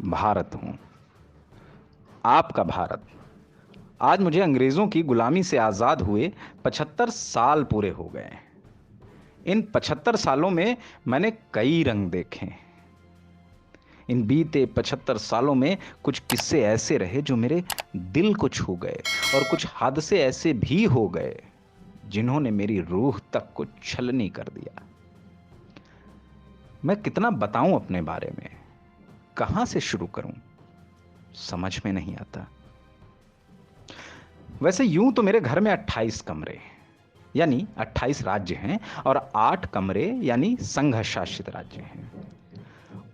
भारत हूं, आपका भारत। आज मुझे अंग्रेजों की गुलामी से आजाद हुए 75 साल पूरे हो गए। इन 75 सालों में मैंने कई रंग देखे। इन बीते 75 सालों में कुछ किस्से ऐसे रहे जो मेरे दिल को छू गए, और कुछ हादसे ऐसे भी हो गए जिन्होंने मेरी रूह तक को छलनी कर दिया। मैं कितना बताऊं अपने बारे में, कहां से शुरू करूं, समझ में नहीं आता। वैसे यूं तो मेरे घर में 28 कमरे यानी 28 राज्य हैं, और 8 कमरे यानी संघ शासित राज्य हैं।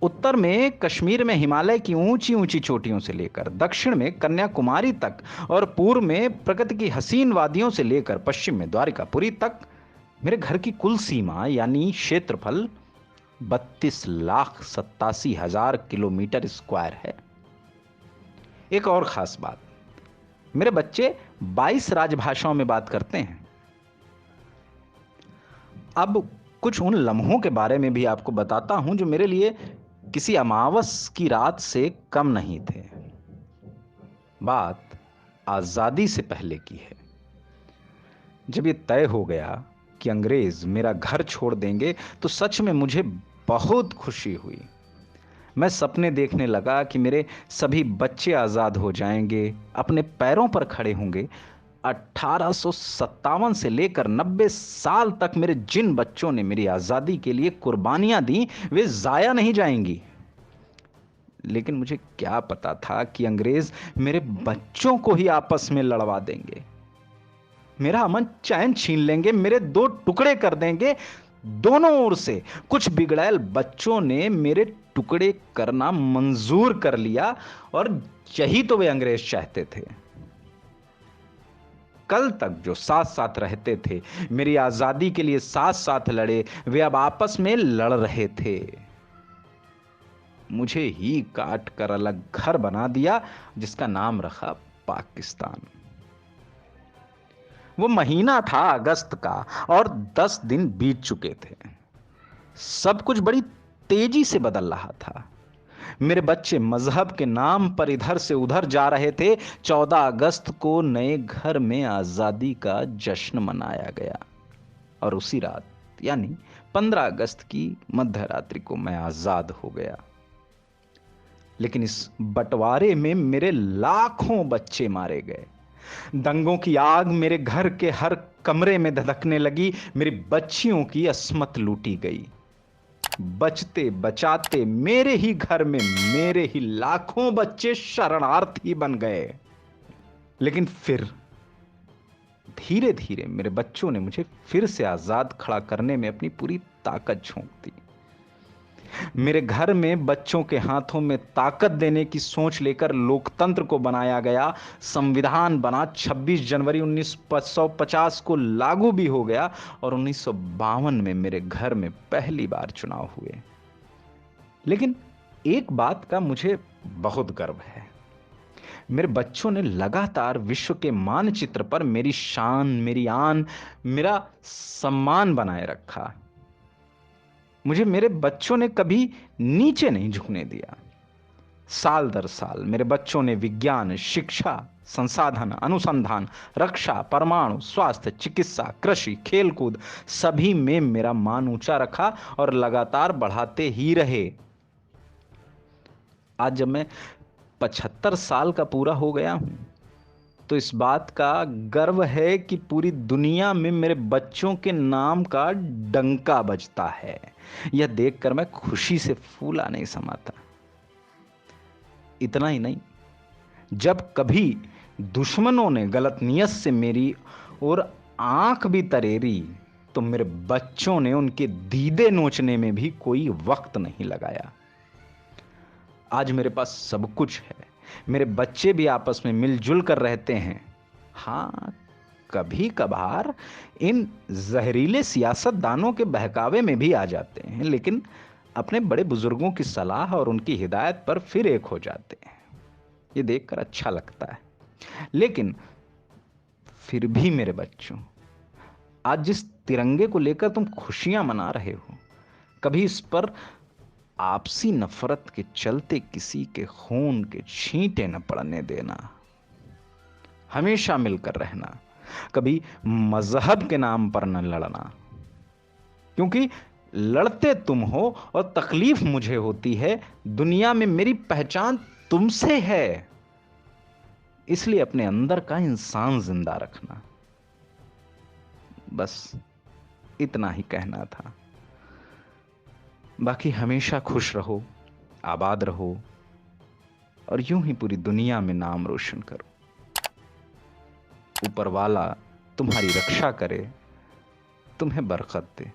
उत्तर में कश्मीर में हिमालय की ऊंची ऊंची चोटियों से लेकर दक्षिण में कन्याकुमारी तक, और पूर्व में प्रकृति की हसीन वादियों से लेकर पश्चिम में द्वारिकापुरी तक मेरे घर की कुल सीमा यानी क्षेत्रफल 32,87,000 किलोमीटर स्क्वायर है। एक और खास बात, मेरे बच्चे 22 राजभाषाओं में बात करते हैं। अब कुछ उन लम्हों के बारे में भी आपको बताता हूं जो मेरे लिए किसी अमावस की रात से कम नहीं थे। बात आजादी से पहले की है। जब ये तय हो गया कि अंग्रेज मेरा घर छोड़ देंगे तो सच में मुझे बहुत खुशी हुई। मैं सपने देखने लगा कि मेरे सभी बच्चे आजाद हो जाएंगे, अपने पैरों पर खड़े होंगे। 1857 से लेकर 90 साल तक मेरे जिन बच्चों ने मेरी आजादी के लिए कुर्बानियां दी वे जाया नहीं जाएंगी। लेकिन मुझे क्या पता था कि अंग्रेज मेरे बच्चों को ही आपस में लड़वा देंगे, मेरा अमन चैन छीन लेंगे, मेरे दो टुकड़े कर देंगे। दोनों ओर से कुछ बिगड़ैल बच्चों ने मेरे टुकड़े करना मंजूर कर लिया, और यही तो वे अंग्रेज चाहते थे। कल तक जो साथ साथ रहते थे, मेरी आजादी के लिए साथ साथ लड़े, वे अब आपस में लड़ रहे थे। मुझे ही काट कर अलग घर बना दिया, जिसका नाम रखा पाकिस्तान। वो महीना था अगस्त का, और 10 दिन बीत चुके थे। सब कुछ बड़ी तेजी से बदल रहा था। मेरे बच्चे मजहब के नाम पर इधर से उधर जा रहे थे। 14 अगस्त को नए घर में आजादी का जश्न मनाया गया, और उसी रात यानी 15 अगस्त की मध्य रात्रि को मैं आजाद हो गया। लेकिन इस बंटवारे में मेरे लाखों बच्चे मारे गए। दंगों की आग मेरे घर के हर कमरे में धधकने लगी। मेरी बच्चियों की अस्मत लूटी गई। बचते बचाते मेरे ही घर में मेरे ही लाखों बच्चे शरणार्थी बन गए। लेकिन फिर धीरे धीरे मेरे बच्चों ने मुझे फिर से आजाद खड़ा करने में अपनी पूरी ताकत झोंक दी। मेरे घर में बच्चों के हाथों में ताकत देने की सोच लेकर लोकतंत्र को बनाया गया। संविधान बना, 26 जनवरी 1950 को लागू भी हो गया, और 1952 में मेरे घर में पहली बार चुनाव हुए। लेकिन एक बात का मुझे बहुत गर्व है, मेरे बच्चों ने लगातार विश्व के मानचित्र पर मेरी शान, मेरी आन, मेरा सम्मान बनाए रखा। मुझे मेरे बच्चों ने कभी नीचे नहीं झुकने दिया। साल दर साल मेरे बच्चों ने विज्ञान, शिक्षा, संसाधन, अनुसंधान, रक्षा, परमाणु, स्वास्थ्य, चिकित्सा, कृषि, खेलकूद सभी में मेरा मान ऊंचा रखा, और लगातार बढ़ाते ही रहे। आज जब मैं 75 साल का पूरा हो गया हूं, तो इस बात का गर्व है कि पूरी दुनिया में मेरे बच्चों के नाम का डंका बजता है। यह देखकर मैं खुशी से फूला नहीं समाता। इतना ही नहीं, जब कभी दुश्मनों ने गलत नियत से मेरी और आंख भी तरेरी, तो मेरे बच्चों ने उनके दीदे नोचने में भी कोई वक्त नहीं लगाया। आज मेरे पास सब कुछ है, मेरे बच्चे भी आपस में मिलजुल कर रहते हैं। हाँ, कभी कभार इन जहरीले सियासतदानों के बहकावे में भी आ जाते हैं, लेकिन अपने बड़े बुजुर्गों की सलाह और उनकी हिदायत पर फिर एक हो जाते हैं। ये देखकर अच्छा लगता है। लेकिन फिर भी मेरे बच्चों, आज जिस तिरंगे को लेकर तुम खुशियां मना रहे हो, कभी इस पर आपसी नफरत के चलते किसी के खून के छींटे न पड़ने देना, हमेशा मिलकर रहना, कभी मजहब के नाम पर न लड़ना, क्योंकि लड़ते तुम हो और तकलीफ मुझे होती है। दुनिया में मेरी पहचान तुमसे है, इसलिए अपने अंदर का इंसान जिंदा रखना। बस इतना ही कहना था। बाकी हमेशा खुश रहो, आबाद रहो और यूं ही पूरी दुनिया में नाम रोशन करो। ऊपर वाला तुम्हारी रक्षा करे, तुम्हें बरकत दे।